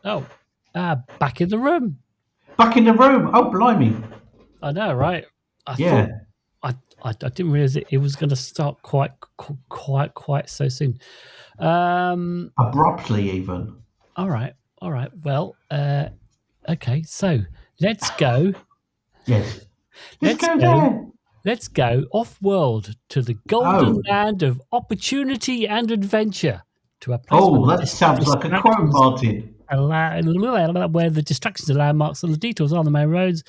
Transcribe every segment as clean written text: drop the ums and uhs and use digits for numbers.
Oh, back in the room. Back in the room. Oh, blimey. I know, right? I thought Yeah. I didn't realize it was going to start quite so soon. Abruptly, even. All right. Well, okay. So let's go. Yes. Let's Let's go go. there. Let's go off-world to the golden Oh. land of opportunity and adventure, to a place Oh, that sounds like a quote, Martin. where the distractions are landmarks and the detours are the main roads.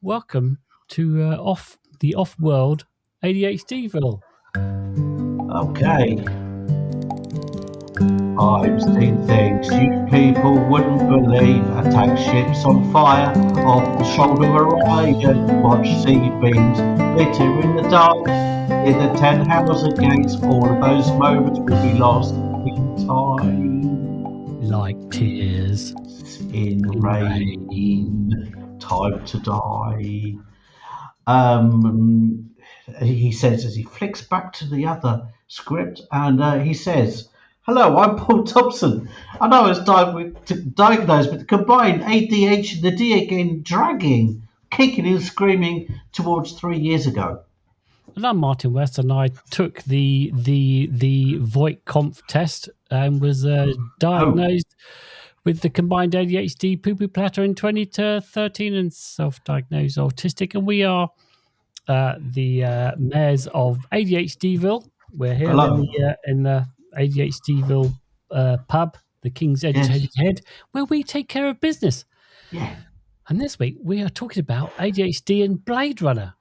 Welcome to off-world ADHDville. Okay. I've seen things you people wouldn't believe. Attack ships on fire off the shoulder of Orion. Watch sea beams glitter in the dark. In the 10,000 gates, all of those moments will be lost in time. Like tears In rain. Time to die. He says as he flicks back to the other script, and he says, "Hello, I'm Paul Thompson, and I was diagnosed with combined ADHD again, dragging, kicking and screaming towards 3 years ago." And I'm Martin West, and I took the Voight-Kampf test and was diagnosed with the combined ADHD poo-poo platter in 2013 and self-diagnosed autistic. And we are the mayors of ADHDville. We're here in the ADHDville pub, the King's Educated Head, where we take care of business. Yeah. And this week we are talking about ADHD and Blade Runner.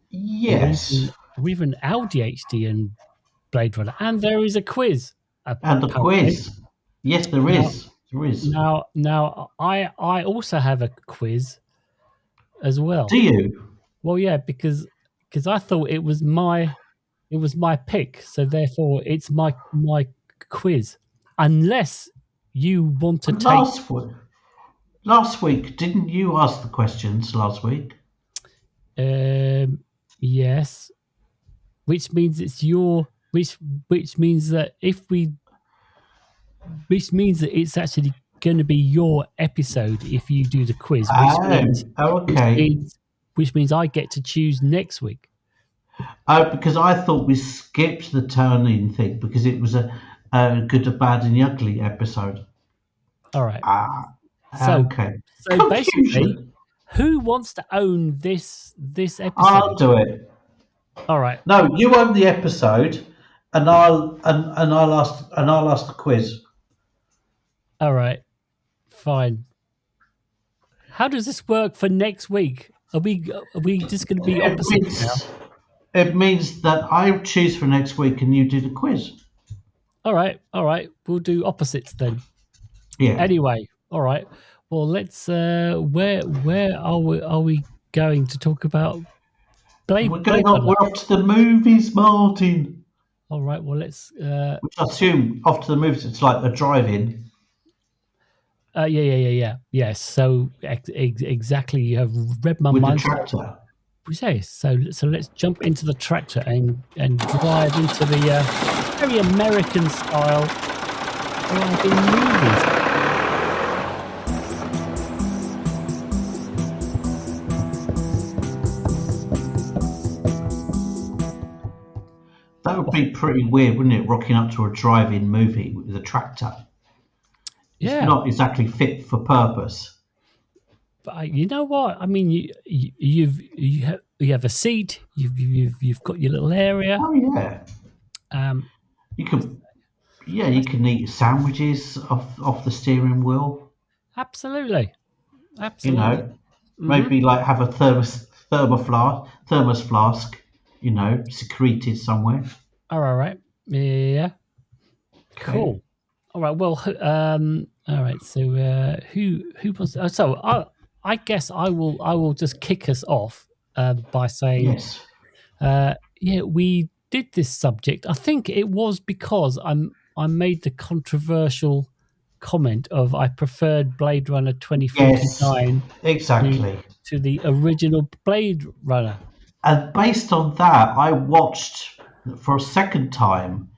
Yes. Or even ADHD and Blade Runner. And there is a quiz. And a quiz. Yes, there is. There is. Now, I also have a quiz as well. Do you? Well, yeah, because I thought it was my pick, so therefore it's my quiz. Unless you want to take last week, didn't you ask the questions last week? Yes. Which means it's your which means that it's actually going to be your episode if you do the quiz. Which means I get to choose next week. Because I thought we skipped the turn-in thing because it was a good, a bad, and the ugly episode. All right. Okay. So basically, who wants to own this episode? I'll do it. All right. No, you own the episode, and I'll ask the quiz. All right. Fine. How does this work for next week? Are we just going to be opposite now? It means that I choose for next week and you do the quiz. All right. We'll do opposites then. Yeah. Anyway, all right. Well, let's. Where are we going to talk about? We're off to the movies, Martin. All right. Well, let's. Which I assume off to the movies, it's like a drive-in. Yeah. Yes. So exactly, you have read my mind. With the tractor. Okay, so let's jump into the tractor and drive into the very American style driving movies. That would be pretty weird, wouldn't it? Rocking up to a drive-in movie with a tractor. Yeah. It's not exactly fit for purpose. But you know what? I mean, you have a seat. You've got your little area. Oh yeah. You can eat sandwiches off the steering wheel. Absolutely. You know, maybe like have a thermos flask. You know, secreted somewhere. All right. Yeah. Okay. Cool. All right. Well, all right. So who wants? So I guess I will just kick us off by saying, yes. We did this subject. I think it was because I made the controversial comment of I preferred Blade Runner 2049 exactly to the original Blade Runner. And based on that, I watched for a second time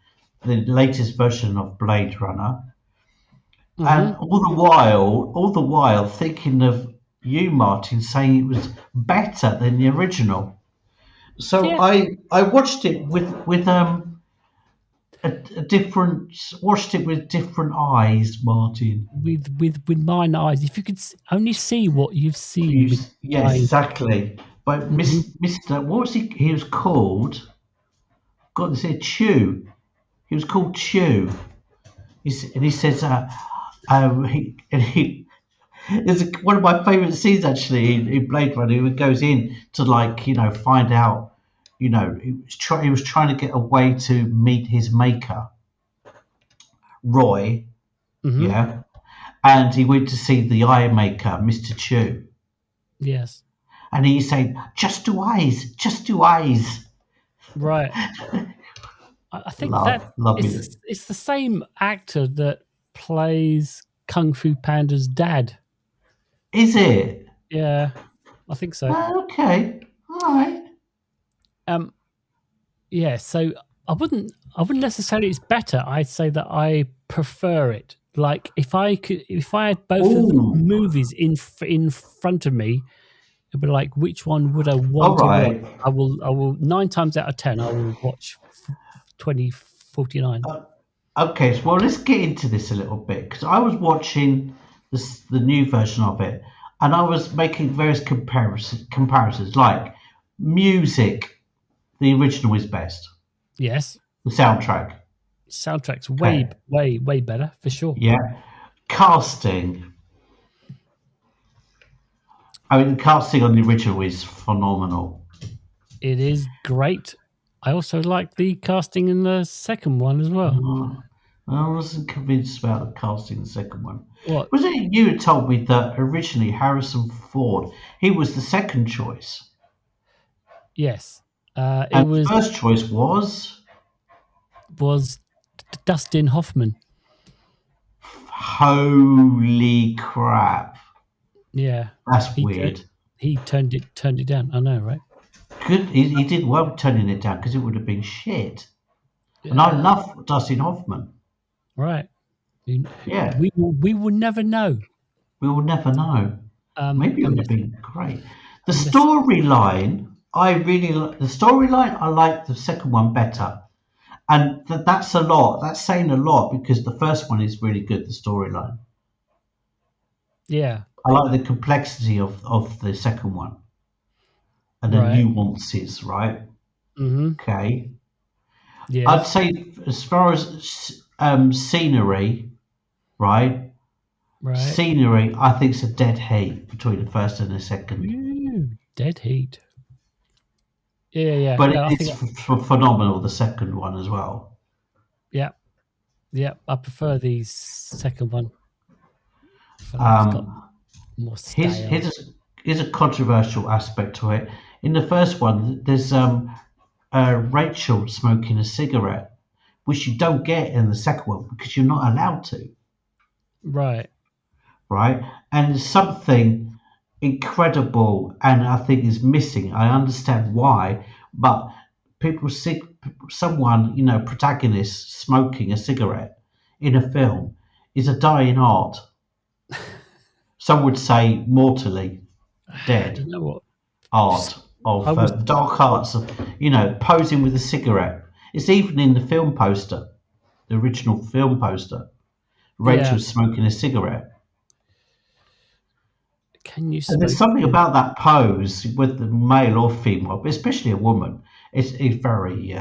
the latest version of Blade Runner. and all the while thinking of you, Martin, saying it was better than the original. So Yeah, I watched it with a different watched it with different eyes, Martin. with mine eyes. If you could only see what you've seen with Yes, eyes. exactly. But Mr. What was he? He was called. God, they said Chew. He was called Chew. And he says, he it's one of my favourite scenes actually in Blade Runner. He goes in to find out, he was trying to get a way to meet his maker, Roy, Mm-hmm. yeah, and he went to see the eye maker, Mr. Chew, Yes. and he said, just do eyes. Right. I think that Love it. it's the same actor that plays Kung Fu Panda's dad. Is it? Yeah, I think so. Okay, all right. Um, yeah. So I wouldn't necessarily. It's better. I'd say that I prefer it. Like if I had both of the Ooh, movies in front of me, it'd be like which one would I all want to watch? right. I will 9 times out of 10 I will watch 2049. Okay, so well, let's get into this a little bit because I was watching the new version of it, and I was making various comparisons. Like music, the original is best. Yes, The soundtrack, soundtrack's okay, way better for sure. yeah. Casting, I mean, the casting on the original is phenomenal. It is great. I also like the casting in the second one as well. I wasn't convinced about the casting in the second one. What? Was it you who told me that originally Harrison Ford, he was the second choice? Yes, And it the first choice was Dustin Hoffman. holy crap. Yeah, That's he weird. he turned it down. I know, right? Good. He did well turning it down because it would have been shit. And I love Dustin Hoffman. Right. Yeah, We will never know. we will never know. Maybe it would have Unless, been great. The unless storyline, I really like the storyline. I like the second one better. And that's a lot. That's saying a lot because the first one is really good, the storyline. yeah, I like the complexity of the second one and the right. nuances, right? Okay. I'd Yes, say as far as scenery, right? right. Scenery, I think it's a dead heat between the first and the second. Ooh, dead heat. Yeah. But No, I it's think phenomenal, the second one as well. yeah. I prefer the second one. I feel like it's got Um, more here's, style. here's, a, here's a controversial aspect to it. In the first one, there's Rachel smoking a cigarette, which you don't get in the second one because you're not allowed to, Right. right? And there's something incredible, and I think is missing. I understand why, but people see someone, protagonist smoking a cigarette in a film is a dying art. Some would say mortally Do you dead know what? art I of was dark arts of posing with a cigarette. It's even in the film poster, the original film poster. yeah. Rachel's smoking a cigarette. Can you And there's smoke? something about that pose, with the male or female, but especially a woman. It's very,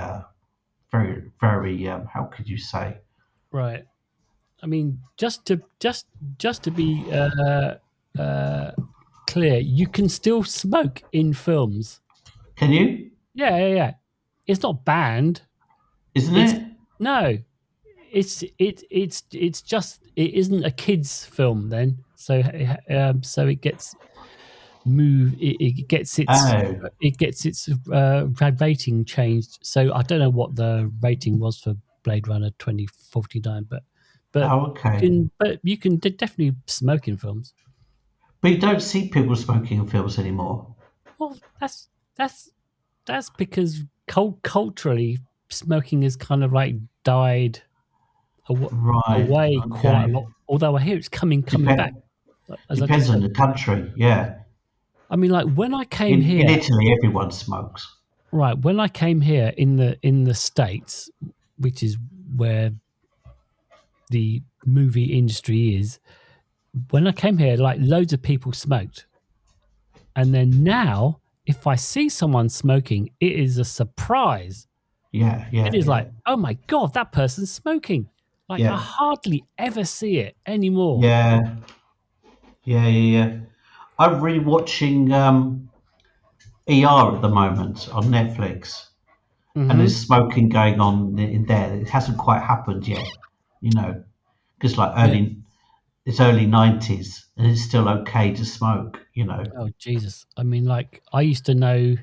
very. How could you say? Right. I mean, just to be clear, you can still smoke in films. Can you? Yeah. It's not banned. Isn't It's it? no. It's just it isn't a kids film then. So so it gets moved. It gets Oh, its rating changed. So I don't know what the rating was for Blade Runner 2049, but oh, okay. you can definitely smoke in films. But you don't see people smoking in films anymore. Well, that's because culturally smoking is kind of like died away quite a lot. Although I hear it's coming back. As I Depends just on said. the country, yeah. I mean, like when I came In here, Italy, everyone smokes. right? When I came here in the States, which is where the movie industry is, when I came here, like loads of people smoked, and then now, if I see someone smoking, it is a surprise. Yeah, yeah, It is yeah. like, oh my god, that person's smoking. Like I Yeah. hardly ever see it anymore. Yeah, yeah. I'm rewatching ER at the moment on Netflix, and there's smoking going on in there. It hasn't quite happened yet, because like Yeah. it's early 90s, and it's still okay to smoke. Oh Jesus! I mean, like I used to know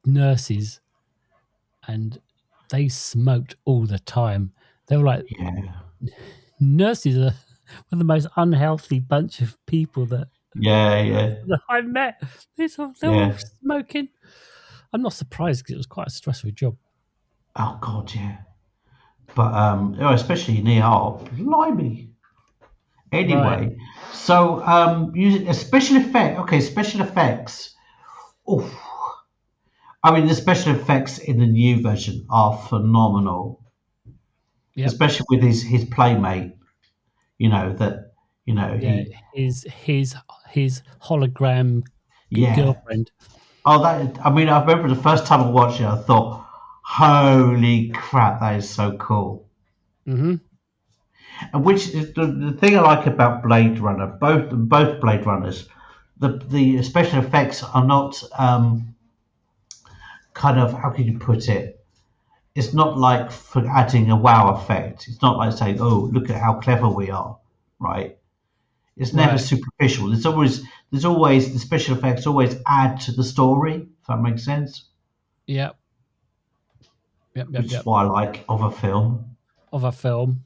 nurses, and they smoked all the time. They were like, Yeah, nurses are one of the most unhealthy bunch of people that yeah, I've met. They're all yeah. smoking. I'm not surprised because it was quite a stressful job. Oh God, yeah. But especially in ER, blimey. Right. Anyway, so using a special effect. Okay, special effects. Oof. I mean, the special effects in the new version are phenomenal, Yep. especially with his playmate. Yeah. He. His hologram Yeah. girlfriend. Oh, that. I mean, I remember the first time I watched it, I thought, "Holy crap, that is so cool." Mm-hmm. And which is the thing I like about Blade Runner, both Blade Runners, the special effects are not kind of, how can you put it? It's not like for adding a wow effect. It's not like saying, "Oh, look at how clever we are," right? It's never Right. superficial. There's always the special effects always add to the story. If that makes sense, Yep. which is what I like of a film. Of a film.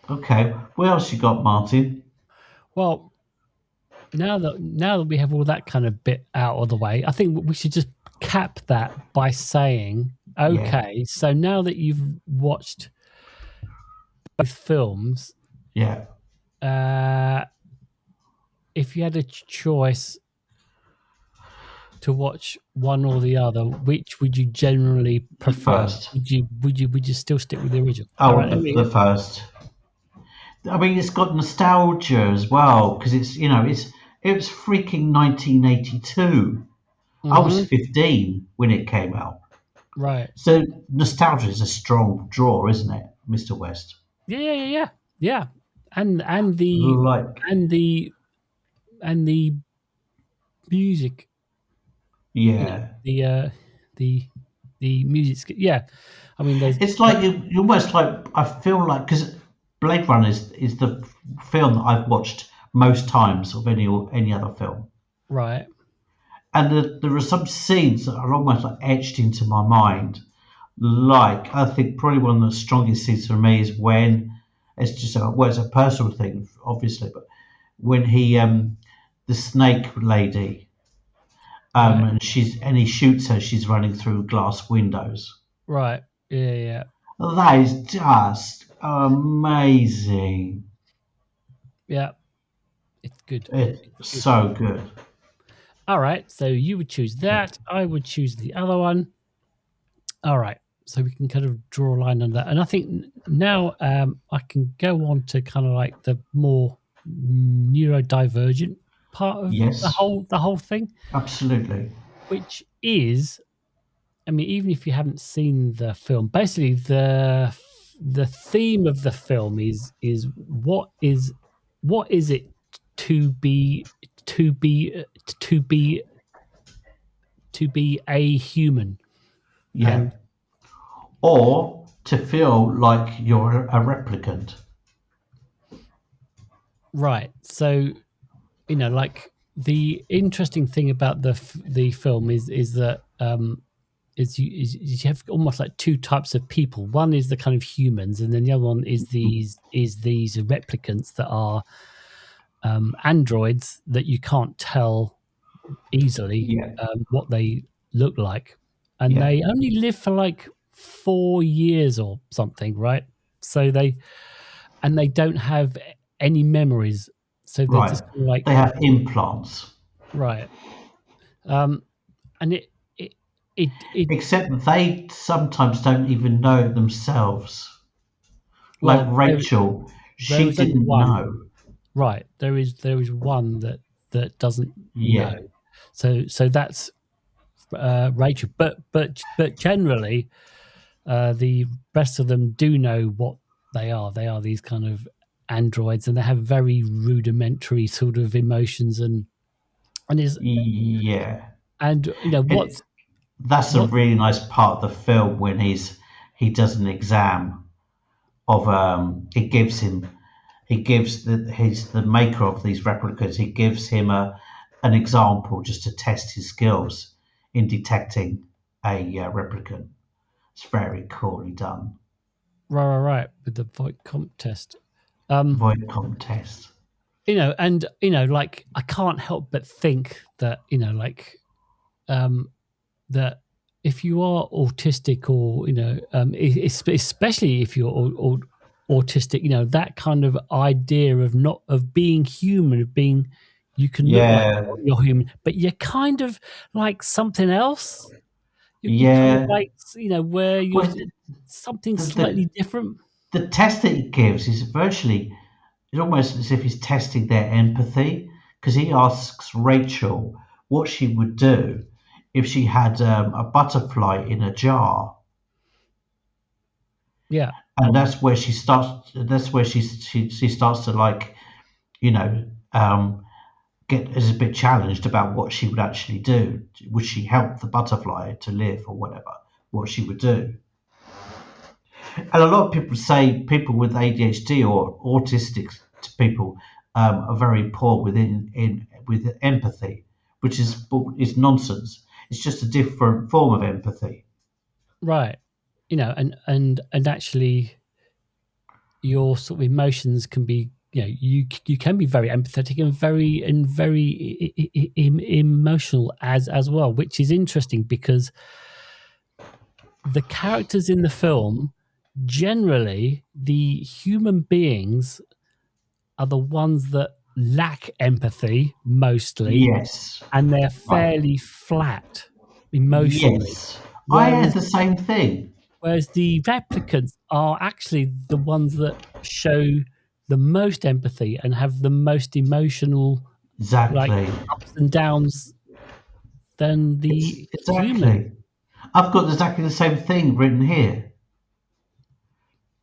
Okay, what else you got, Martin? Well, now that we have all that kind of bit out of the way, I think we should just cap that by saying, okay, so now that you've watched both films, Yeah. if you had a choice to watch one or the other, which would you generally prefer? First. Would you still stick with the original? Oh, All right, the first. I mean, it's got nostalgia as well because it was freaking 1982. I was 15 when it came out. Right. So nostalgia is a strong draw, isn't it, Mr. West? Yeah. And the Like, and the music. yeah. The music. Yeah. I mean, It's like you almost like, I feel like, because Blade Runner is the film that I've watched most times of any other film. right. And there are some scenes that are almost like etched into my mind. Like, I think probably one of the strongest scenes for me is when it's just it's a personal thing, obviously, but when the snake lady, Right. and he shoots her, she's running through glass windows. Right. Yeah. That is just amazing. Yeah. It's good. It's so good. All right. So you would choose that. I would choose the other one. All right. So we can kind of draw a line on that. And I think now I can go on to kind of like the more neurodivergent part of Yes. the whole thing. Absolutely. Which is, I mean, even if you haven't seen the film, basically the theme of the film is what is it to be a human. Yeah. And or to feel like you're a replicant. right. So, like the interesting thing about the film is that is you have almost like two types of people. One is the kind of humans, and then the other one is these replicants that are androids that you can't tell easily what they look like, and they only live for like 4 years or something, right? so they don't have any memories, so they're Right. just like, They have implants. right. And it Except they sometimes don't even know it themselves. Like well, Rachel, there she is only didn't one, know. right? There is one that doesn't know, Yeah. so that's Rachel, but generally, the rest of them do know what they are. They are these kind of androids, and they have very rudimentary sort of emotions, and is Yeah. and It, that's a what really nice part of the film when he does an exam of he gives the maker of these replicas, he gives him an example just to test his skills in detecting a replicant. It's very coolly done. right with the voight comp test. Void contest. And like, I can't help but think that like that if you are autistic, or especially if you're autistic, that kind of idea of not of being human, of being, you can look like Yeah, you're human, but you're kind of like something else. You're kind of yeah. like, where you're Well, something the, slightly the different. the test that he gives is virtually, it's almost as if he's testing their empathy, because he asks Rachel what she would do if she had a butterfly in a jar, Yeah. and that's where she starts. That's where she starts to, like, you know get is a bit challenged about what she would actually do. Would she help the butterfly to live or whatever? What she would do. And a lot of people say people with ADHD or autistic people are very poor with empathy, which is nonsense. It's just a different form of empathy. Right. And actually, your sort of emotions can be, you can be very empathetic and very emotional as well, which is interesting, because the characters in the film, generally the human beings, are the ones that lack empathy mostly, Yes, and they're right. fairly flat emotionally, Yes, I had whereas the same thing. the replicants are actually the ones that show the most empathy and have the most emotional, like, Exactly. ups and downs than It's the human. exactly. I've got exactly the same thing written here,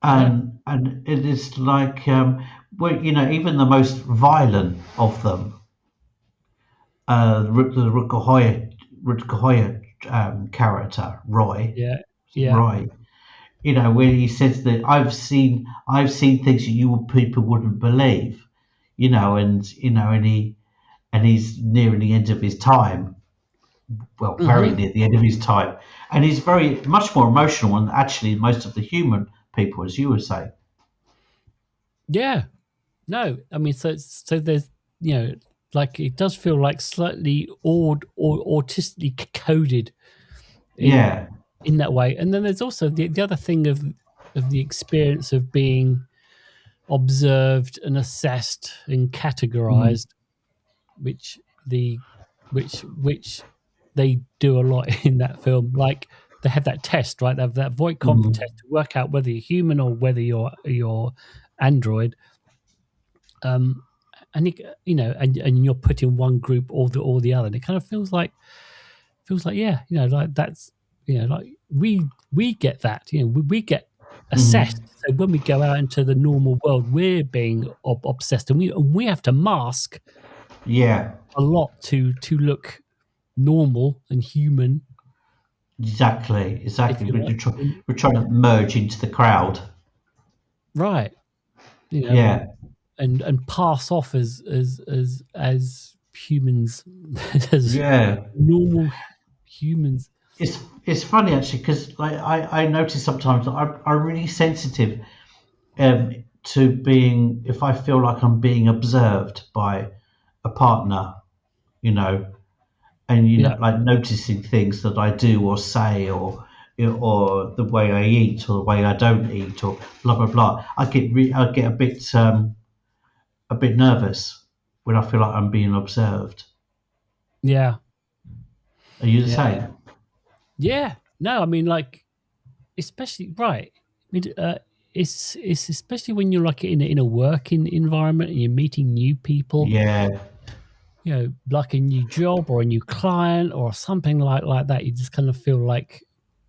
Yeah, and it is like, well, even the most violent of them, the Rutger character, Roy, yeah, yeah. Roy. When he says that I've seen things that you people wouldn't believe, and he's nearing the end of his time. Well, very Hmm. near the end of his time, and he's very much more emotional than actually most of the human people, as you would say. Yeah. No, I mean, so there's, like, it does feel like slightly odd or autistically coded in Yeah. that way. And then there's also the other thing of the experience of being observed and assessed and Mhm. categorized, which the which they do a lot in that film. Like, they have that test, right? They have that void conf Mhm. test to work out whether you're human or whether you're android. Um, and and you're put in one group or the other, and it kind of feels like, yeah, like, that's, like, we get that, we get assessed. Mhm. So when we go out into the normal world, we're being obsessed, and we have to mask Yeah. a lot to look normal and human, Exactly. if Exactly. you like. We're trying to merge into the crowd. Right. Yeah. And pass off as humans, as Yeah. normal humans. It's funny actually, because, like, I notice sometimes that I'm really sensitive, to being, if I feel like I'm being observed by a partner, you know, and Yeah. like noticing things that I do or say, or or the way I eat, or the way I don't eat, or blah blah blah. I get a bit nervous when I feel like I'm being observed. Yeah. Are you the Yeah. same? Yeah. No, I mean, like, especially right. I mean, it's especially when you're like in a working environment and you're meeting new people. Yeah, You know, like a new job or a new client or something like that. You just kind of feel like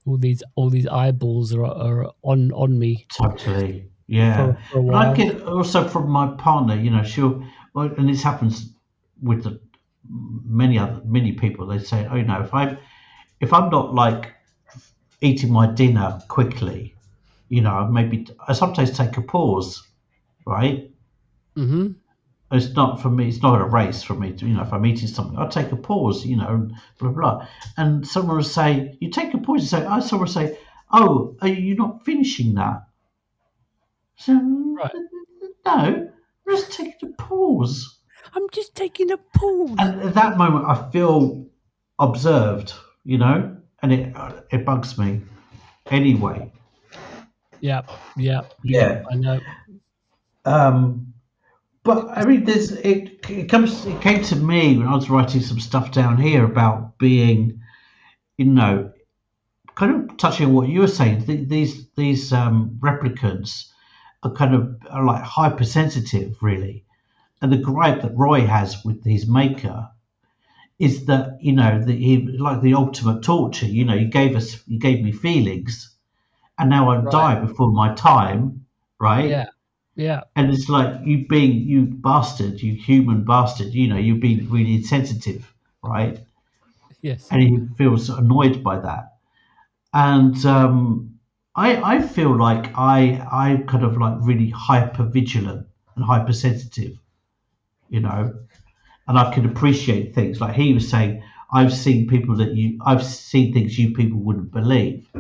all these eyeballs are on me totally. for Yeah, a and I while. get also from my partner. You know, she'll, well, and this happens with many people. They say, oh, you know, if I'm not like eating my dinner quickly, you know, maybe I sometimes take a pause, right? Mm-hmm. It's not for me. It's not a race for me. You know, if I'm eating something, I'll take a pause. You know, and blah blah. And someone will say, "You take a pause." You say, "Oh," someone will say, "Oh, are you not finishing that?" So Right. no, I'm just taking a pause. I'm just taking a pause. And at that moment, I feel observed. You know, and it bugs me anyway. Yeah. Yeah. Yeah. Yeah. I know. But I mean, it came to me when I was writing some stuff down here about being, you know, kind of touching on what you were saying. These replicants are kind of are like hypersensitive, really. And the gripe that Roy has with his maker is that, you know, that he like the ultimate torture. You know, you gave me feelings, and now I Right. die before my time, right? Yeah. Yeah. And it's like you being, you bastard, you human bastard, you know, you've been really insensitive, right? Yes. And he feels annoyed by that. And I feel like I kind of like really hyper vigilant and hypersensitive, you know, and I can appreciate things. Like he was saying, I've seen things you people wouldn't believe. I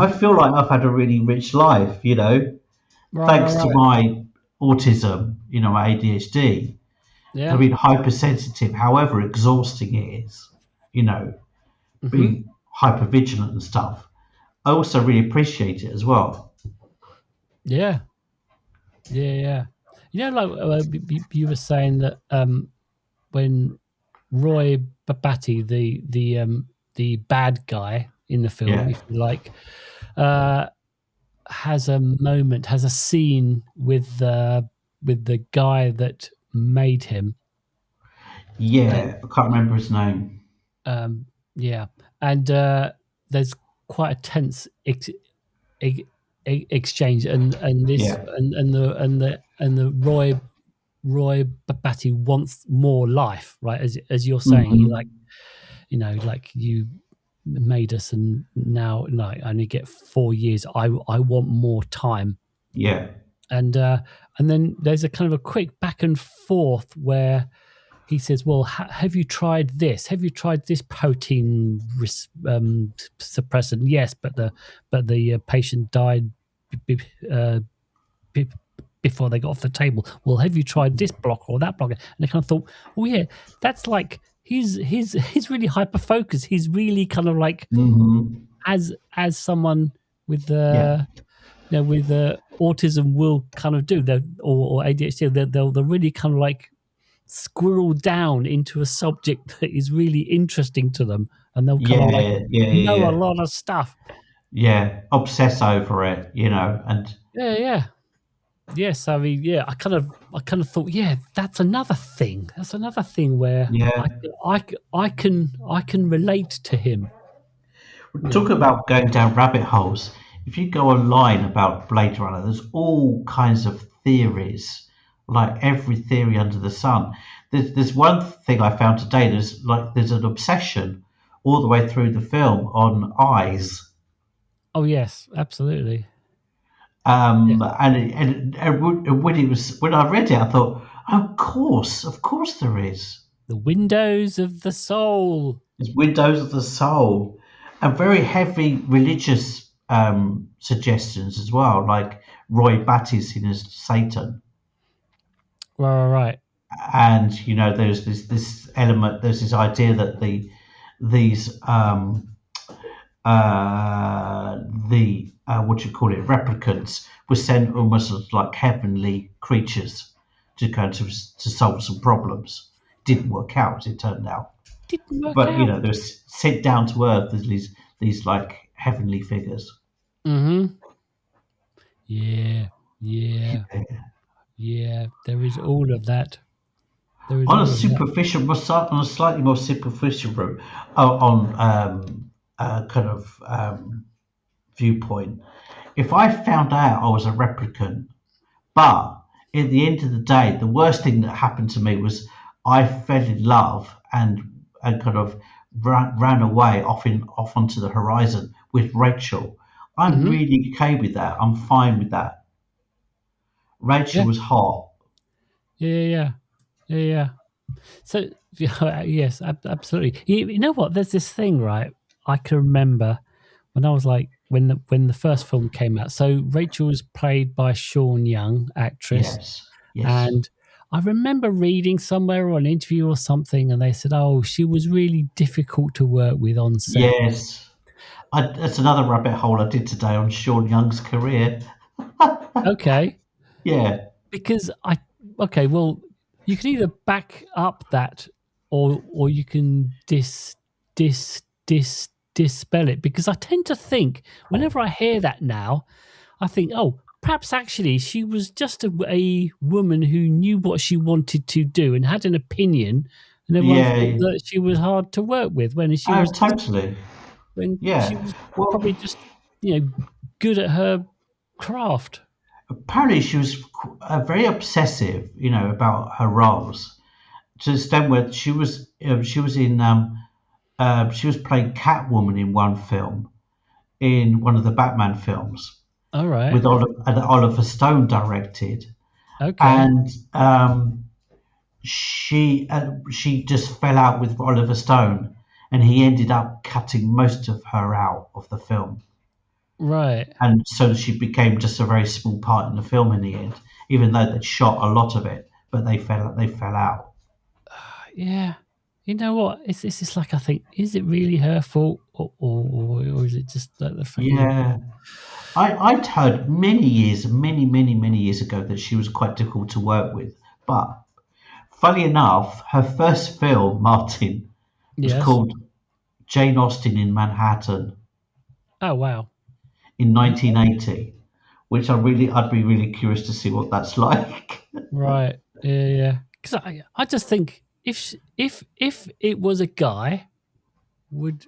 Mm-hmm. feel like I've had a really rich life, you know, Right. Right. thanks to Right. my autism, you know, my ADHD. I Yeah. mean, hypersensitive, however exhausting it is, you know, Mm-hmm. being hyper vigilant and stuff. I also really appreciate it as well. Yeah. Yeah. Yeah. You know, like you were saying that when Roy Batty, the bad guy in the film, Yeah, if you like, uh, has a scene with the guy that made him. And yeah. I can't remember his name. um, yeah, and there's quite a tense ex- exchange, and this Yeah. and the Roy Batty wants more life, right? As you're saying, he like, Hmm. you know, like you made us, and now like I only get 4 years. I want more time, Yeah, and then there's a kind of a quick back and forth where he says, "Well, have you tried this? Have you tried this protein suppressant?" Yes, but the patient died b- b- uh, b- before they got off the table. Well, have you tried this blocker or that blocker? And I kind of thought, oh yeah, that's like he's really hyper focused. He's really kind of like hmm, as someone with yeah, you know, with autism will kind of do, or ADHD, they'll really kind of like squirrel down into a subject that is really interesting to them, and they'll kind of like yeah, yeah, know a yeah, lot of stuff. yeah. Obsess over it, you know, and Yeah, yeah. Yes, I mean, yeah, I kind of thought, yeah, that's another thing. That's another thing where yeah. I can relate to him. You know, Talk about going down rabbit holes. If you go online about Blade Runner, there's all kinds of theories, like every theory under the sun. There's one thing I found today. There's an obsession all the way through the film on eyes. oh yes, absolutely. Um, Yes, and, it, and when it was when I read it, I thought, of course there is. the windows of the soul. There's windows of the soul, and very heavy religious suggestions as well, like Roy Batty's seen as Satan, Right. and you know there's this element, there's this idea that these the what you call it, replicants were sent almost as like heavenly creatures to to solve some problems. Didn't work out, as it turned out. Didn't work But out. they were sent down to earth as these like heavenly figures. Mm-hmm. Yeah, yeah, yeah. There is all of that. There is On a all of that. superficial, on a slightly more superficial route, on kind of viewpoint, if I found out I was a replicant, but at the end of the day, the worst thing that happened to me was I fell in love and kind of ran away off onto the horizon with Rachel. I'm Mm-hmm. really okay with that. I'm fine with that. Rachel Yeah, was hot. yeah, yeah, yeah. So yes, absolutely. You know what? There's this thing, right? I can remember when I was like when the first film came out. So Rachel was played by Sean Young, actress, Yes, yes, and I remember reading somewhere or an interview or something, and they said, "Oh, she was really difficult to work with on set." yes. That's another rabbit hole I did today on Sean Young's career. Okay, Yeah, because okay, well, you can either back up that or you can dispel it, because I tend to think whenever I hear that now, I think, oh, perhaps actually she was just a woman who knew what she wanted to do and had an opinion, and everyone thought yeah. that she was hard to work with when she Oh, was just totally. when she Yeah. was Well, probably just good at her craft. apparently she was very obsessive, about her roles to the extent where she was playing Catwoman in one film, in one of the Batman films, All right. with Oliver Stone directed, Okay. and she just fell out with Oliver Stone, and he ended up cutting most of her out of the film, Right. and so she became just a very small part in the film in the end, even though they'd shot a lot of it, but they fell out. Yeah. You know what? It's just like, I think, is it really her fault, or is it just like the fucking? Yeah, I'd heard many years ago that she was quite difficult to work with, but funny enough, her first film, Martin, was Yes. called Jane Austen in Manhattan Oh wow. in Okay. 1980, which I'd be really curious to see what that's like. Right. Yeah. Yeah. Because I just think if it was a guy, would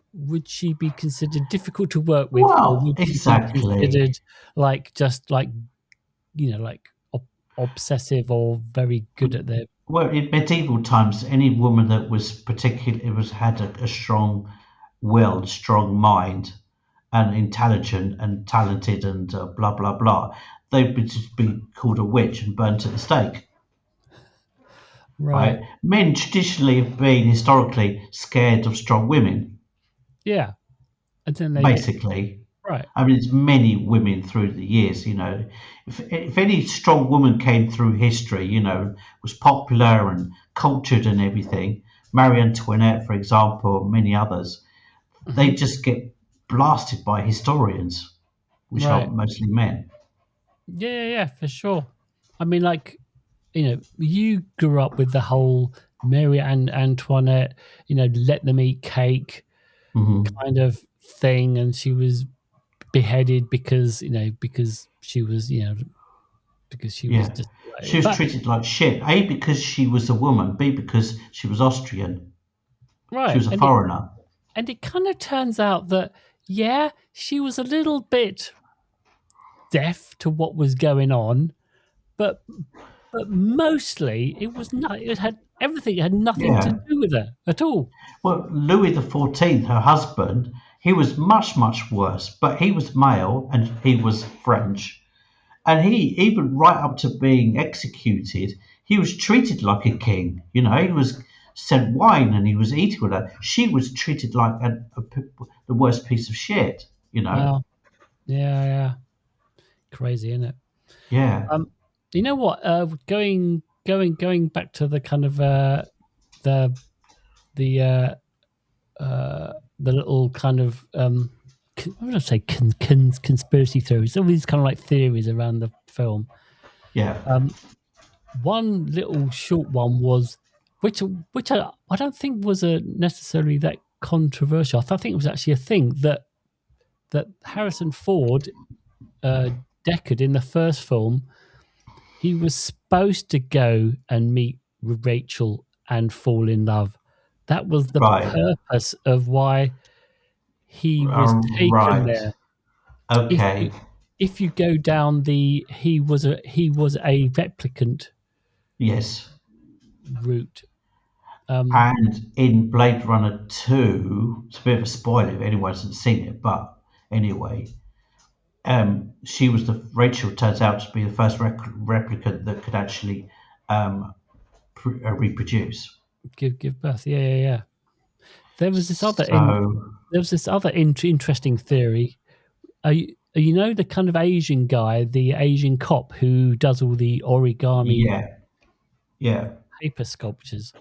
she be considered difficult to work with, or Well, would she be exactly. considered like just like like obsessive or very good at their? Well, in medieval times, any woman that was particularly was had a strong will, strong mind, and intelligent and talented and blah blah blah, they'd just be called a witch and burnt at the stake. Right. Right? Men traditionally have been historically scared of strong women. Yeah. And then they get Basically, right. I mean, there's many women through the years. If any strong woman came through history, was popular and cultured and everything, Marie Antoinette, for example, and many others, they Hmm. just get blasted by historians, which are Right. mostly men. Yeah, yeah, yeah, for sure. I mean, like, you grew up with the whole Mary and Antoinette, let them eat cake Hmm. kind of thing, and she was beheaded because she was, because she was Yeah. just, She was but treated like shit. A, because she was a woman. B, because she was Austrian. She right, was a and it foreigner. and it kind of turns out that yeah, she was a little bit deaf to what was going on, but mostly it was not. It had everything. It had nothing to Yeah. do with her at all. Well, Louis XIV, her husband, he was much, much worse, but he was male and he was French. And he, even right up to being executed, he was treated like a king. He was sent wine and he was eating with her. She was treated like the worst piece of shit. Wow. Yeah, yeah. Crazy, isn't it? Yeah. Um, you know what? Going back to the kind of the the uh the little kind of I'm going to say conspiracy theories. All these kind of like theories around the film. Yeah. One little short one was, which I don't think was necessarily that controversial. I think it was actually a thing that Harrison Ford, Deckard in the first film, he was supposed to go and meet Rachel and fall in love. That was the purpose of why he was taken there. Okay. If you go down the he was a replicant Yes. route. And in Blade Runner 2, it's a bit of a spoiler if anyone hasn't seen it, but anyway, Rachel turns out to be the first replicant that could actually reproduce. Give birth. Yeah. There was this other interesting theory. You know, the kind of Asian guy, the Asian cop who does all the origami paper sculptures.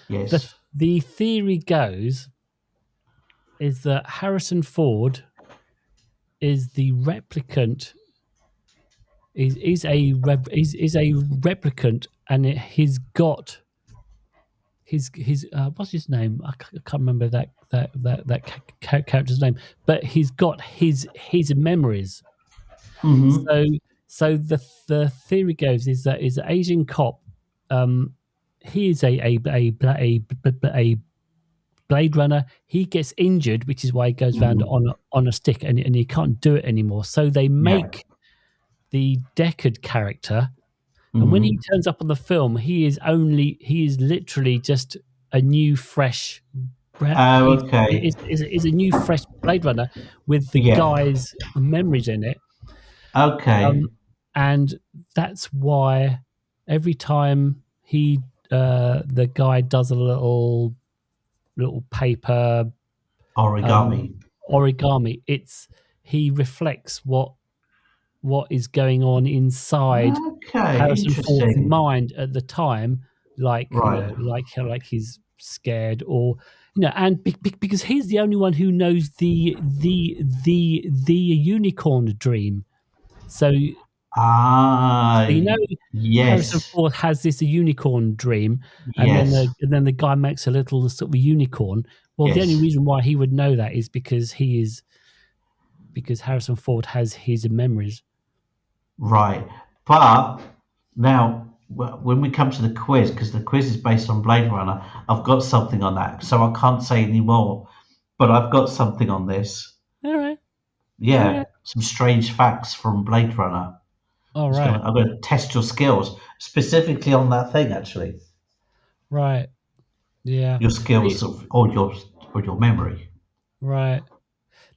Yes. The theory goes is that Harrison Ford is the replicant, is a replicant, and he's got his what's his name? I can't remember that character's name, but he's got his memories. Mm-hmm. So the theory goes is that is an Asian cop. He is a Blade Runner. He gets injured, which is why he goes around on a stick, and he can't do it anymore. So they make the Deckard character, and when he turns up on the film, he is literally just a new, fresh. Okay. Is a new, fresh Blade Runner with the guy's memories in it. Okay. And that's why every time the guy does a little paper origami, he reflects what is going on inside Harrison Ford's mind at the time, like like he's scared, or and because he's the only one who knows the unicorn dream. So Harrison Ford has this unicorn dream, and then the guy makes a little sort of unicorn. Well, the only reason why he would know that is because Harrison Ford has his memories. Right, but now when we come to the quiz, because the quiz is based on Blade Runner, I've got something on that, so I can't say any more. But I've got something on this. All right. Yeah, some strange facts from Blade Runner. All right. I'm going to test your skills specifically on that thing, actually. Right. Yeah. Your skills or your memory. Right.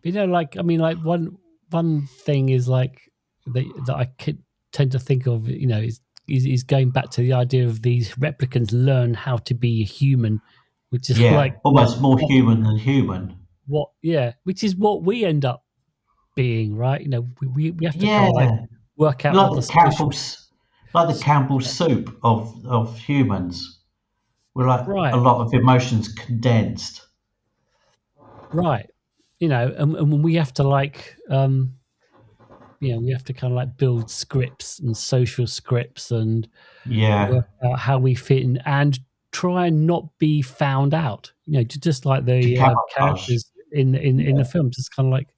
But one thing is like that I tend to think of, is going back to the idea of these replicants learn how to be human, which is almost more human than human. Which is what we end up being, right? We have to kind of work out like the Campbell's soup of humans. We're like a lot of emotions condensed. Right. And we have to we have to kind of like build scripts and social scripts and work out how we fit in and try and not be found out. Just like the characters in the film, just kind of like.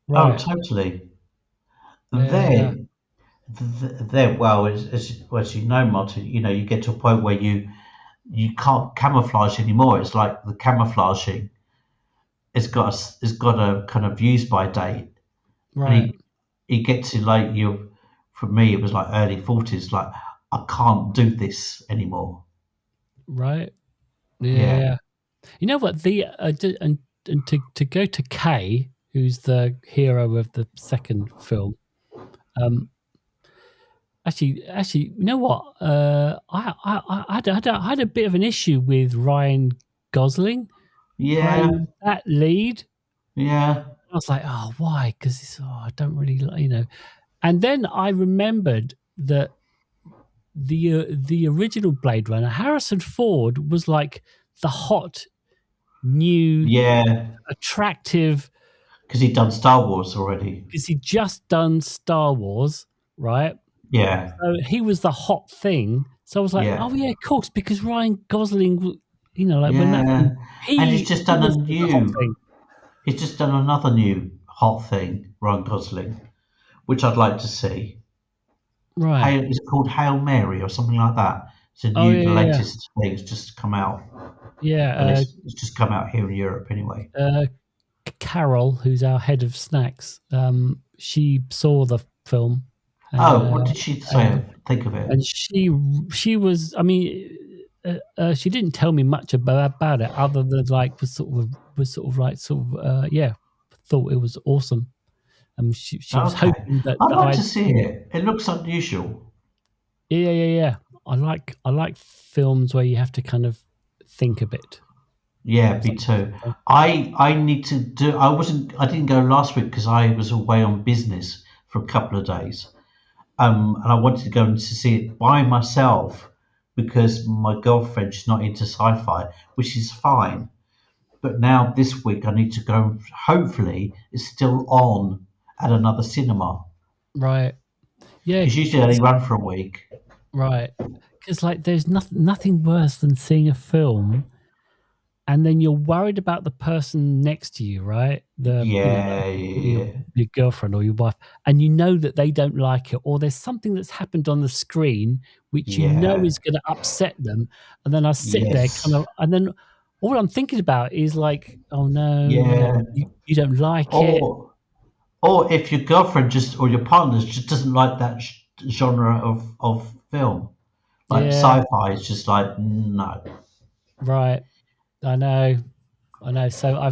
Right. Oh, totally. Then, well, as you know, Martin, you get to a point where you can't camouflage anymore. It's like the camouflaging it's got a kind of use by date. Right. And he gets to like for me, it was like early 40s. Like I can't do this anymore. Right. Yeah. You know what? And to go to Kay, who's the hero of the second film. Actually, you know what? I had a bit of an issue with Ryan Gosling playing that lead. Yeah. I was like, oh, why? Because I don't really, And then I remembered that the original Blade Runner, Harrison Ford was like the hot, new, attractive Because he'd done Star Wars already. Because he'd just done Star Wars, right? Yeah. So he was the hot thing. So I was like, Yeah. oh yeah, of course, because Ryan Gosling, you know, like when that Yeah. And he's he just done was the hot thing. he's just done another new hot thing, Ryan Gosling, which I'd like to see. Right. Is it called Hail Mary or something like that? It's a Oh new, the yeah, yeah, latest thing. It's just come out. At yeah. least it's just come out here in Europe anyway. Carol, who's our head of snacks, she saw the film. And, What did she say? Think of it. And she was. I mean, she didn't tell me much about it, other than like was sort of yeah, thought it was awesome. She was hoping that I'd like I'd to see seen it. It looks unusual. Yeah. I like films where you have to kind of think a bit. Yeah, me too. I need to do. I didn't go last week because I was away on business for a couple of days. And I wanted to go and to see it by myself because my girlfriend's not into sci-fi, which is fine. But now this week I need to go. Hopefully, it's still on at another cinema. Right. Yeah. It's usually only run for a week. Right. Because like, there's nothing worse than seeing a film, and then you're worried about the person next to you, right? Your girlfriend or your wife, and you know that they don't like it, or there's something that's happened on the screen which you know is going to upset them, and then I sit there kind of, and then all I'm thinking about is like, oh no, you don't like it. Or if your girlfriend or your partner just doesn't like that genre of film, like sci-fi, it's just like no. Right. I know. So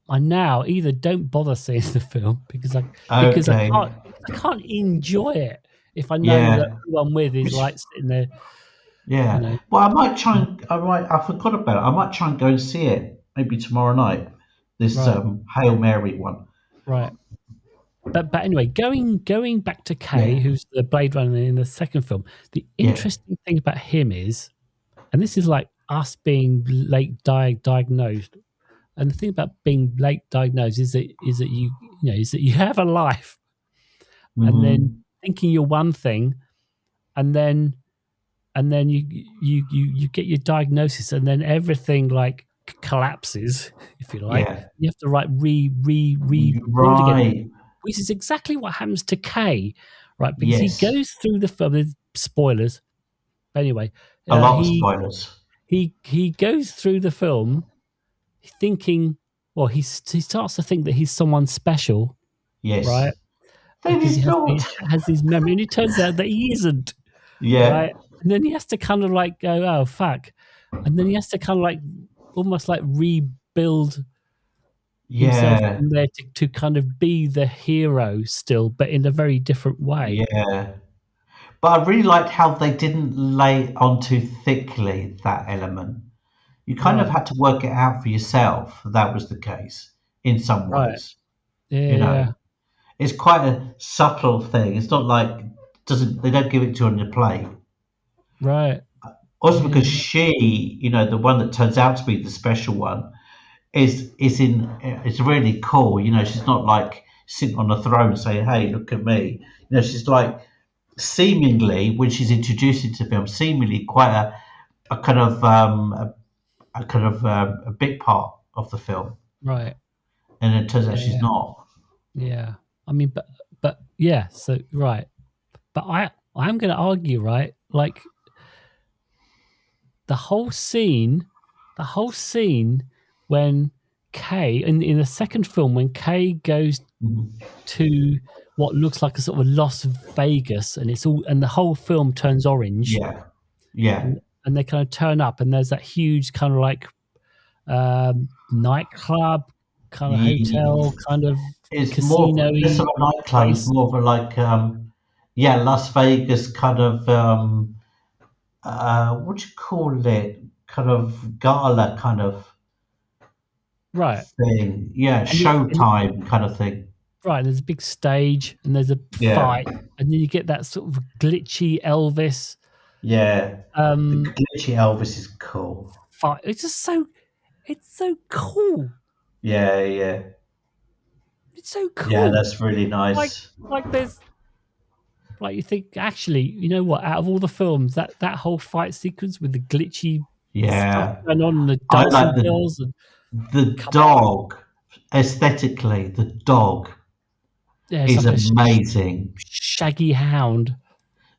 I now either don't bother seeing the film because I can't enjoy it if I know that who I'm with is like sitting there. Yeah. You know. Well, I forgot about it. I might try and go and see it maybe tomorrow night. This Hail Mary one. Right. But anyway, going back to Kay, who's the Blade Runner in the second film, the interesting thing about him is, and this is like us being late diagnosed, and the thing about being late diagnosed is that you have a life, and then thinking you're one thing, and then you get your diagnosis, and then everything like collapses, if you like. You have to rebuild again, which is exactly what happens to Kay, right? Because he goes through the film. There's spoilers, but anyway, a lot of spoilers. He goes through the film thinking, well, he starts to think that he's someone special, right? Because he has his memory, and it turns out that he isn't. Right? And then he has to kind of like go, oh fuck, and then he has to kind of like almost like rebuild himself in there to kind of be the hero still, but in a very different way. But I really liked how they didn't lay on too thickly that element. You kind of had to work it out for yourself. That was the case in some ways. You know, it's quite a subtle thing. It's not like they don't give it to you on your plate. Right. Also because she, the one that turns out to be the special one, is really cool. She's not like sitting on a throne saying, "Hey, look at me." She's like seemingly, when she's introduced into film, seemingly quite a kind of a big part of the film. Right. And it turns out she's not. Yeah. I mean, but yeah. So right. But I'm going to argue, right? Like the whole scene when Kay in the second film, when Kay goes to what looks like a sort of Las Vegas, and the whole film turns orange. And they kind of turn up, and there's that huge kind of like nightclub, kind of hotel, kind of casino. Less of a nightclub. It's more of a like Las Vegas kind of what do you call it? Kind of gala kind of thing. Yeah, showtime kind of thing. Right, and there's a big stage, and there's a fight, and then you get that sort of glitchy Elvis. Yeah, the glitchy Elvis is cool. It's just so cool. Yeah. It's so cool. Yeah, that's really nice. Like there's like you think actually, you know what? Out of all the films, that whole fight sequence with the glitchy stuff Yeah, going on, and the I dancing like girls, and the come on, dog. Aesthetically, the dog yeah, it's is like a amazing. shaggy hound.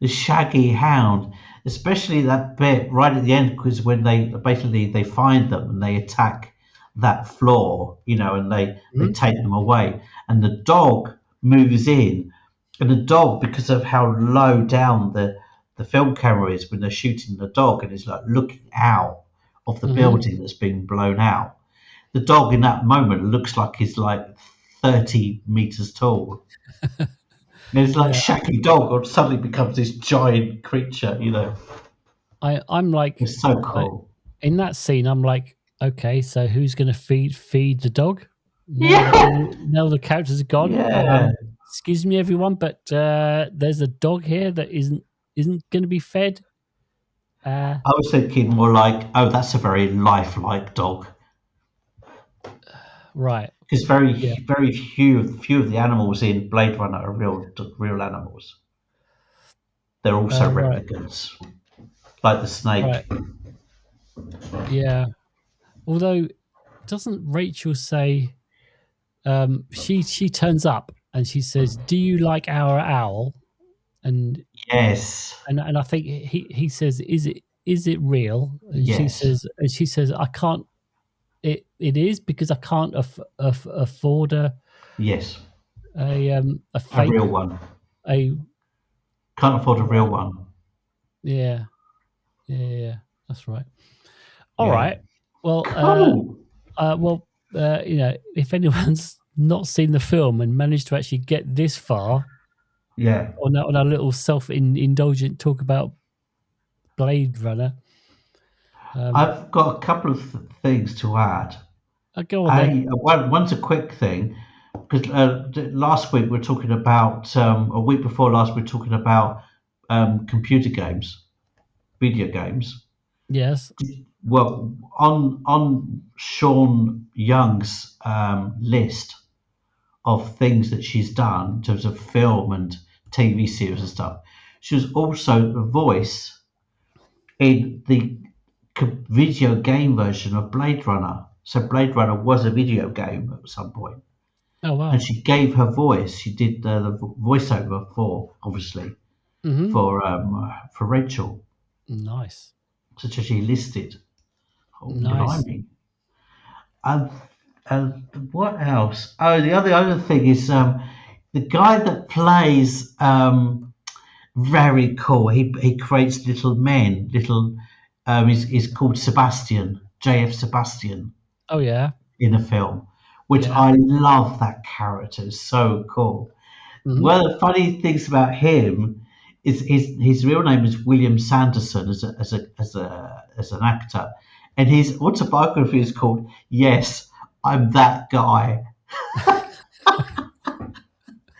The shaggy hound, especially that bit right at the end, because when they find them and they attack that floor, and they Mhm. take them away, and the dog moves in, and the dog, because of how low down the film camera is when they're shooting the dog, and it's like looking out of the Mhm. building that's been blown out. The dog in that moment looks like he's like 30 meters tall. And it's like Yeah, Shaggy Dog or suddenly becomes this giant creature. I'm like It's so cool. in that scene. I'm like, okay, so who's going to feed the dog Yeah, now the characters are gone? yeah. Excuse me, everyone, but there's a dog here that isn't going to be fed. I was thinking more like, oh, that's a very lifelike dog. Right. Because Yeah. very few of the animals in Blade Runner are real animals. They're also Right. replicants, like the snake. Right. Yeah. Although, doesn't Rachel say she turns up and she says, "Do you like our owl?" And Yes, I think he says, "Is it real?" And yes, she says, "I can't. It is because I can't afford yes. a A fake real one. a Can't afford a real one. yeah. That's right. All Yeah. right. Well, Cool. if anyone's not seen the film and managed to actually get this far Yeah. on our little self-indulgent talk about Blade Runner, I've got a couple of things to add. I'll go on then. One's a quick thing, because last week we are talking about, a week before last we are talking about computer games, video games. Yes. Well, on Sean Young's list of things that she's done in terms of film and TV series and stuff, she was also the voice in the video game version of Blade Runner. So Blade Runner was a video game at some point, Oh wow. and she gave her voice. She did the voiceover for, obviously, Mm-hmm. for Rachel. Nice. So she listed. Oh, Nice. blimey! And what else? Oh, the other thing is the guy that plays very cool. He creates little men. Little is called Sebastian. JF Sebastian Oh yeah. in the film, which Yeah. I love. That character is so cool. Mm-hmm. One of the funny things about him is his real name is William Sanderson as an actor, and his autobiography is called "Yes, I'm That Guy,"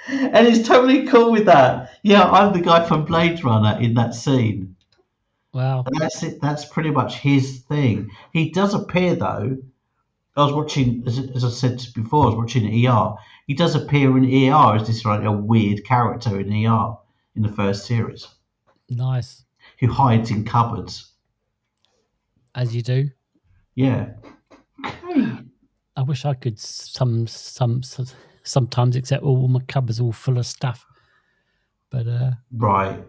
and he's totally cool with that. Yeah, I'm the guy from Blade Runner in that scene. Wow. And that's it. That's pretty much his thing. He does appear though. I was watching, as I said before, I was watching ER. He does appear in ER as this like a weird character in ER in the first series Nice. who hides in cupboards. As you do. Yeah. I wish I could sometimes, except all my cupboards all full of stuff. But Right.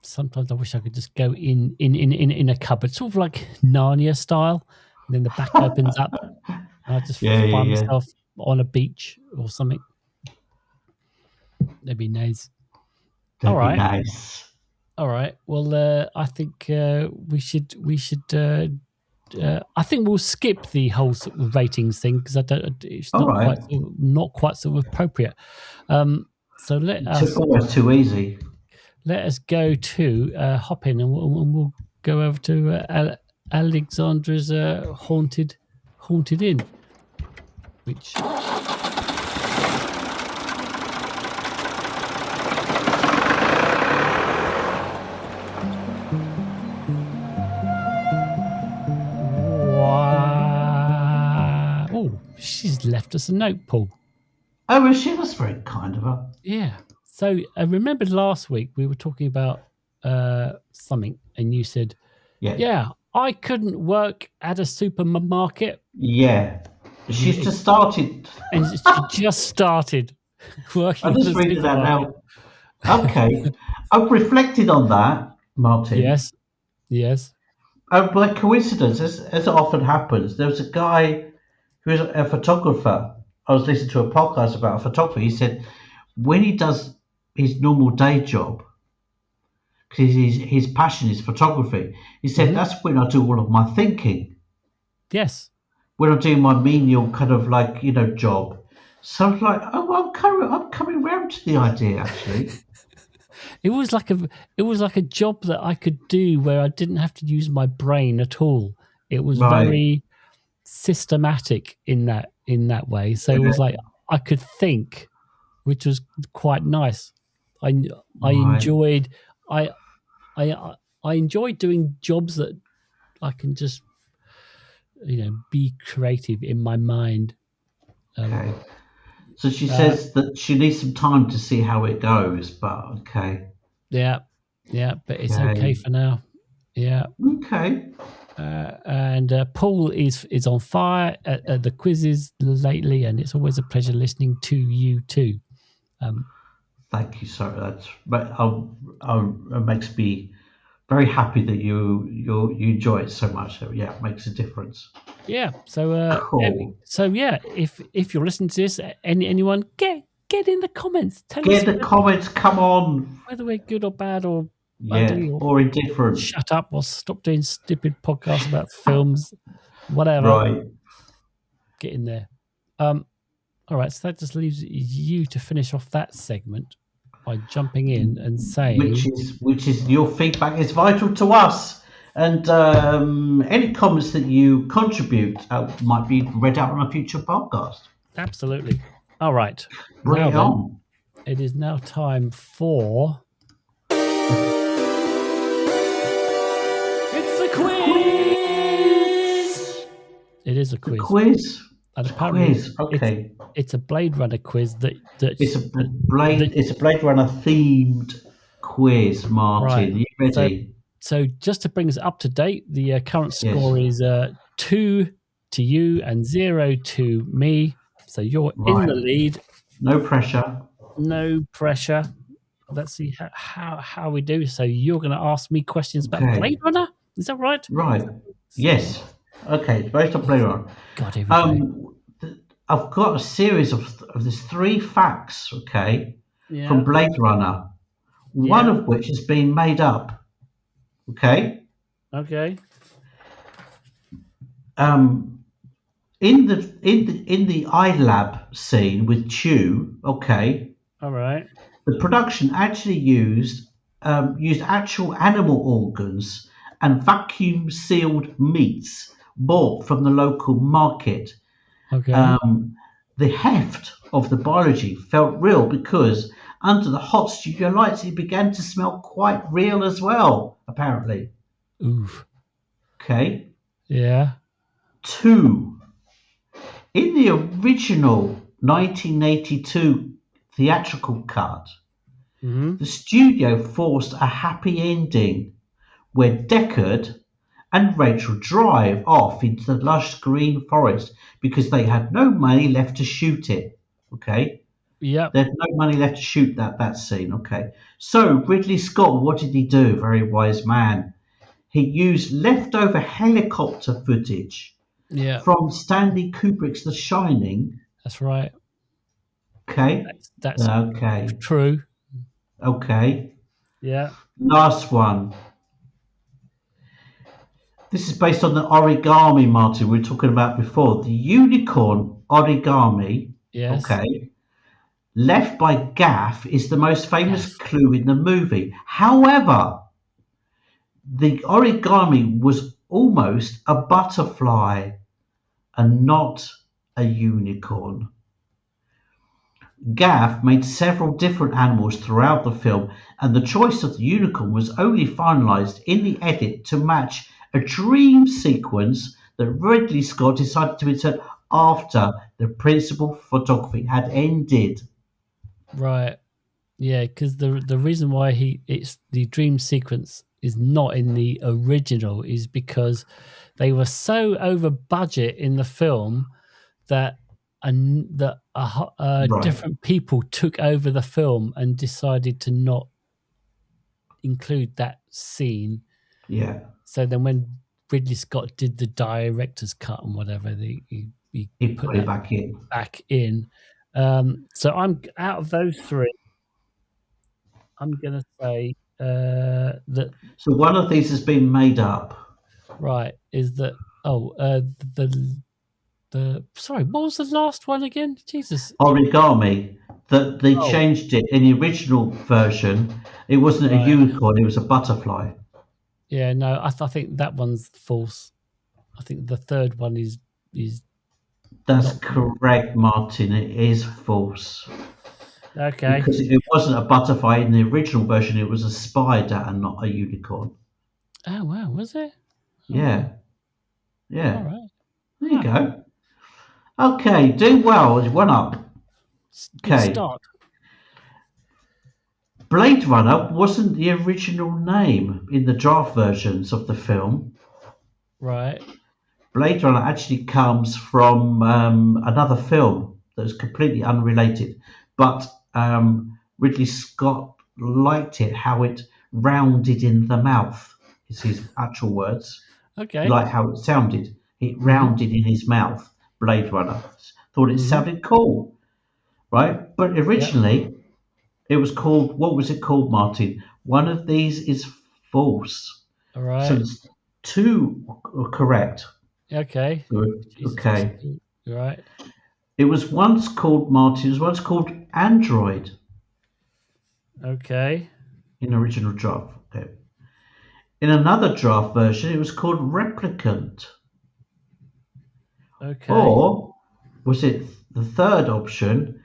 sometimes I wish I could just go in a cupboard, sort of like Narnia style, and then the back opens up, and I just Yeah, yeah, find yeah. myself on a beach or something. That'd be nice. That'd All be right. nice. All right. Well, I think we should. I think we'll skip the whole sort of ratings thing because it's All not right. quite sort of appropriate. So It's almost too easy. let us go to hop in and we'll go over to Alexandra's haunted inn, which. Oh, she's left us a note, Paul. Oh, was she? That's very kind of her. Yeah. So I remembered last week we were talking about something, and you said, "Yeah, I couldn't work at a supermarket." Yeah. She's just started. And she just started working I'm in just a reading that supermarket. now. Okay. I've reflected on that, Martin. Yes. Yes. By coincidence, as it often happens, there was a guy who is a photographer. I was listening to a podcast about a photographer. He said when he does his normal day job, because his passion is photography, he said that's when I do all of my thinking. Yes. When I'm doing my menial kind of like, job. So I was like, oh, I'm coming round to the idea, actually. It was like a job that I could do where I didn't have to use my brain at all. It was very systematic in that way. So it was like I could think, which was quite nice. I enjoyed I enjoyed doing jobs that I can just be creative in my mind. Okay. So she says that she needs some time to see how it goes, but okay. Yeah, but it's okay for now. Yeah. Okay. And Paul is on fire at the quizzes lately, and it's always a pleasure listening to you too. Thank you so much. But it makes me very happy that you enjoy it so much. So yeah, it makes a difference. Yeah. So cool. If you're listening to this, anyone get in the comments. Tell us in the comments. Come on. Whether we're good or bad or ugly or indifferent. Shut up or stop doing stupid podcasts about films, whatever. Right. Get in there. All right. So that just leaves you to finish off that segment by jumping in and saying, which is your feedback is vital to us, and any comments that you contribute might be read out on a future podcast. Absolutely. All right. Bring it on. It is now time for it's a quiz. It is a quiz. A quiz. And apparently okay. It's a Blade Runner quiz it's a Blade Runner themed quiz, Martin. Right. Are you ready? So just to bring us up to date, the current score is 2 to you and 0 to me. So you're in the lead. No pressure. No pressure. Let's see how we do. So you're going to ask me questions about Blade Runner? Is that right? Right. Yes. Okay, it's based on Blade Runner. God, here we go. I've got a series of there's 3 facts, from Blade Runner, one of which has been made up. Okay. Okay. In the iLab scene with Chew, all right. The production actually used actual animal organs and vacuum sealed meats bought from the local market. Okay. The heft of the biology felt real because under the hot studio lights it began to smell quite real as well, apparently. Oof. Okay. Yeah. 2. In the original 1982 theatrical cut, the studio forced a happy ending where Deckard and Rachel drive off into the lush green forest because they had no money left to shoot it. Okay. Yeah. There's no money left to shoot that scene. Okay. So Ridley Scott, what did he do? Very wise man. He used leftover helicopter footage from Stanley Kubrick's The Shining. That's right. Okay. That's okay. True. Okay. Yeah. Last one. This is based on the origami, Martin, we were talking about before. The unicorn origami, left by Gaff is the most famous clue in the movie. However, the origami was almost a butterfly and not a unicorn. Gaff made several different animals throughout the film, and the choice of the unicorn was only finalized in the edit to match a dream sequence that Ridley Scott decided to insert after the principal photography had ended. Right. Yeah, because the reason why it's the dream sequence is not in the original is because they were so over budget in the film that Right. different people took over the film and decided to not include that scene. Yeah. So then when Ridley Scott did the director's cut and whatever, he Put it back in. back in. So I'm out of those three. I'm gonna say that So one of these has been made up. right is that the sorry, what was the last one again? Jesus. Origami. That they Oh, changed it in the original version. It wasn't a right. unicorn, it was a butterfly. Yeah, no, I think that one's false. I think the third one is That's not correct, Martin. It is false. okay. Because it wasn't a butterfly in the original version, it was a spider and not a unicorn. Oh wow, was it? Oh, Yeah. wow. Yeah. All right. There you go. Okay, do well. It's 1 up. Good Okay. start. Blade Runner wasn't the original name in the draft versions of the film. Right. Blade Runner actually comes from another film that was completely unrelated, but Ridley Scott liked it how it rounded in the mouth. Is his actual words. Okay. He liked how it sounded. It rounded in his mouth. Blade Runner thought it sounded cool, right? But originally, it was called. What was it called, Martin? One of these is false. All right. So it's 2 are correct. Okay. Good. Jesus, Okay. right. It was once called, Martin. It was once called Android Okay. in the original draft. Okay. In another draft version, it was called Replicant. Okay. Or was it the third option?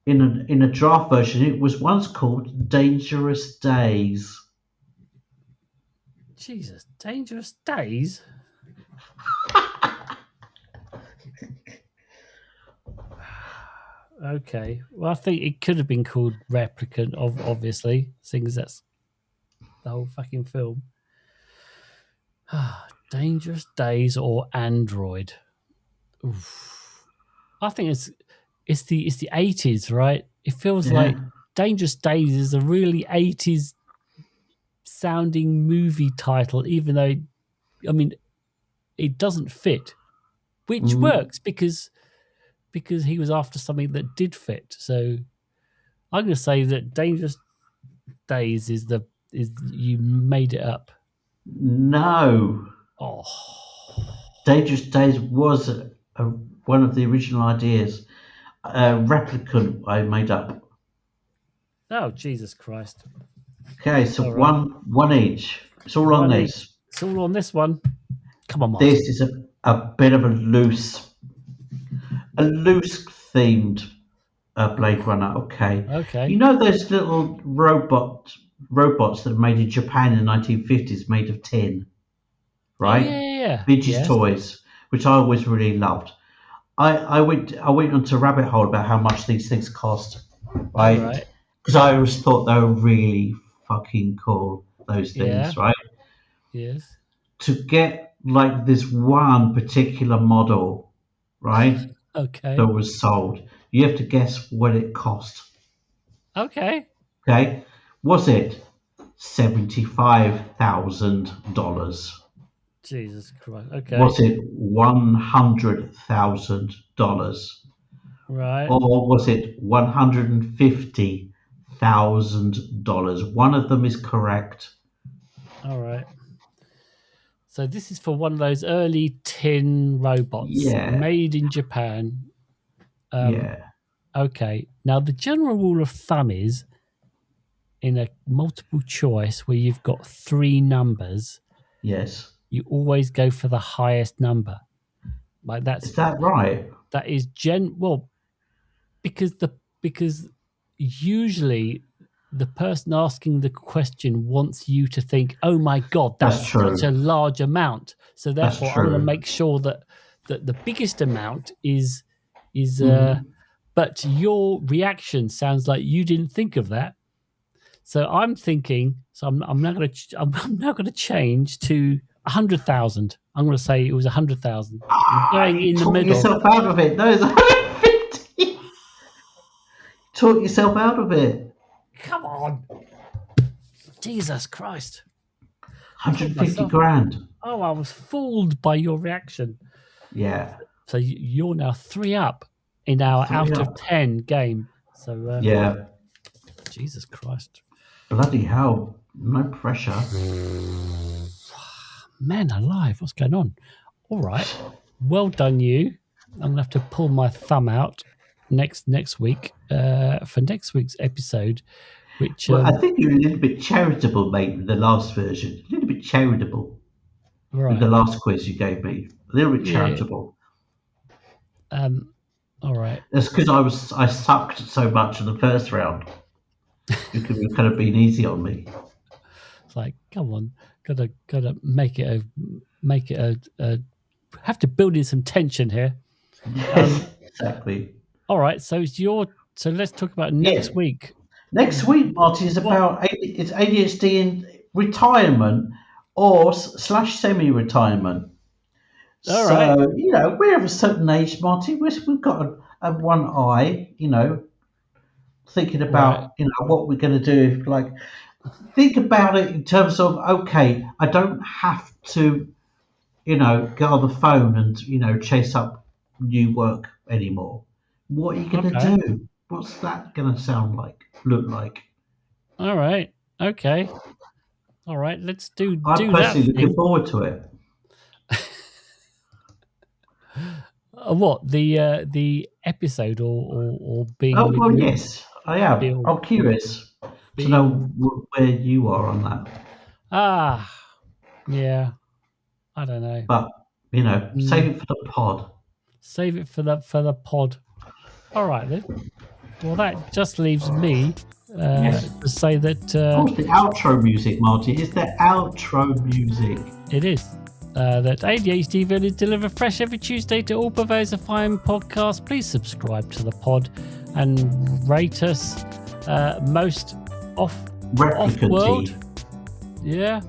In a draft version, it was once called Dangerous Days. Jesus, Dangerous Days. Okay. Well, I think it could have been called Replicant, obviously, seeing as that's the whole fucking film. Dangerous Days or Android. Oof. I think it's the 80s, right? It feels like Dangerous Days is a really 80s sounding movie title, even though, I mean, it doesn't fit, which works because he was after something that did fit. So I'm going to say that Dangerous Days is you made it up. No. Oh, Dangerous Days was one of the original ideas. Replicant I made up. oh, Jesus Christ! Okay, so All right. one each. It's all on this. It's all on this one. Come on, Martin. This is a bit of a loose themed Blade Runner. Okay. You know those little robots that were made in Japan in the 1950s, made of tin, right? Oh, yeah. Vintage toys, which I always really loved. I went onto a rabbit hole about how much these things cost, right? Because I always thought they were really fucking cool. Those things, right? Yes. To get like this one particular model, right? Okay. That was sold. You have to guess what it cost. Okay. Okay. Was it $75,000? Jesus Christ. Okay. Was it $100,000? Right. Or was it $150,000? One of them is correct. All right. So this is for one of those early tin robots made in Japan. Okay. Now the general rule of thumb is in a multiple choice where you've got 3 numbers. Yes. You always go for the highest number. Like Is that right? That is because usually the person asking the question wants you to think, oh my God, that's such a large amount. So therefore I'm going to make sure that the biggest amount is but your reaction sounds like you didn't think of that. So I'm thinking. So I'm now going to change to 100,000. I'm going to say it was 100,000. Going in the Talk middle. yourself out of it. No, it's 150. Talk yourself out of it. Come on. Jesus Christ. 150 grand. Oh, I was fooled by your reaction. Yeah. So you're now 3 up in our out of 10 game. So yeah. Jesus Christ. Bloody hell. No pressure. Man alive, what's going on? All right. Well done, you. I'm going to have to pull my thumb out next week for next week's episode. Which well, I think you're a little bit charitable, mate, with the last version. A little bit charitable. Right. With the last quiz you gave me. A little bit charitable. All right. That's because I sucked so much in the first round. You could have kind of been easy on me. It's like, come on, gotta make it a have to build in some tension here. Yes, exactly. All right, so let's talk about next week. Next week, Marty, is about it's ADHD in retirement or / semi-retirement. All right. So, we're of a certain age, Marty. We've got a one eye, thinking about, what we're going to do. Like, think about it in terms of, okay, I don't have to, get on the phone and, chase up new work anymore. What are you going to do? What's that going to look like? All right. Okay. All right. Let's do that. I'm personally looking forward to it. What, the episode or being? Oh well, yes, I am. I'm curious to know where you are on that. Yeah, I don't know. But save it for the pod. Save it for the pod. All right then. Well, that just leaves me to say that. Of course, the outro music, Marty. It's the outro music. It is. That ADHDville is delivered fresh every Tuesday to all purveyors of fine podcasts. Please subscribe to the pod and rate us most off-world. Yeah.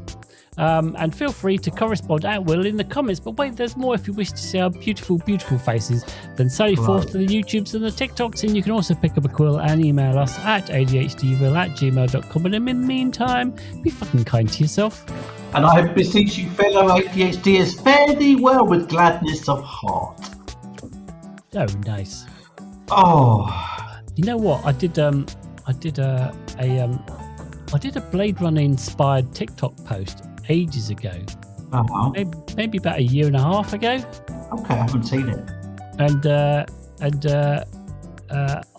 And feel free to correspond at will in the comments. But wait, there's more if you wish to see our beautiful, beautiful faces. Then sally forth to the YouTubes and the TikToks. And you can also pick up a quill and email us at ADHDville@gmail.com. And in the meantime, be fucking kind to yourself. And I beseech you, fellow ADHDers, fare thee well with gladness of heart. Oh, nice. Oh, you know what? I did a Blade Runner inspired TikTok post ages ago. Maybe about a year and a half ago. Okay, I haven't seen it. And I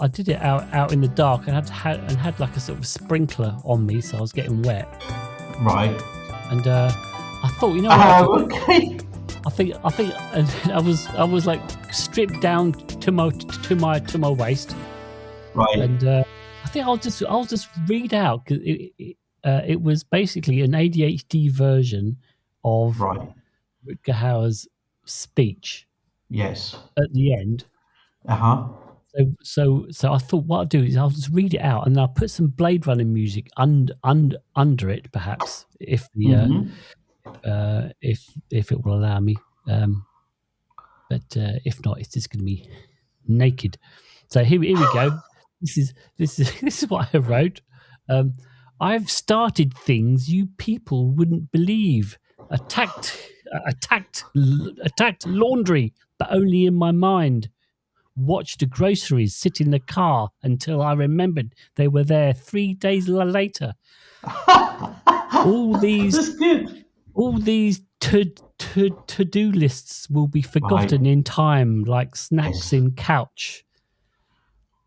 did it out in the dark and had like a sort of sprinkler on me, so I was getting wet. Right. And I thought, okay. I think I was like stripped down to my waist. Right. And I think I'll just read out, because it was basically an ADHD version of Rutger Hauer's speech. Yes. At the end. So I thought what I'll do is I'll just read it out and I'll put some Blade Runner music under it, perhaps, if the if it will allow me. But if not, it's just going to be naked. So here we go. This is what I wrote. I've started things you people wouldn't believe. Attacked laundry, but only in my mind. Watched groceries sit in the car until I remembered they were there 3 days later. All these to-do lists will be forgotten in time, like snacks in couch.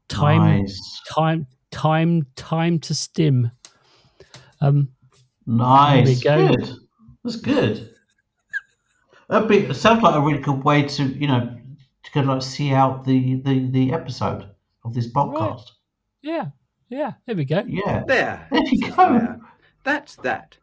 Time to stim. Nice. Good. That's good. It sounds like a really good way to see out the episode of this podcast. Right. Yeah. There we go. Yeah. There you go. That's that.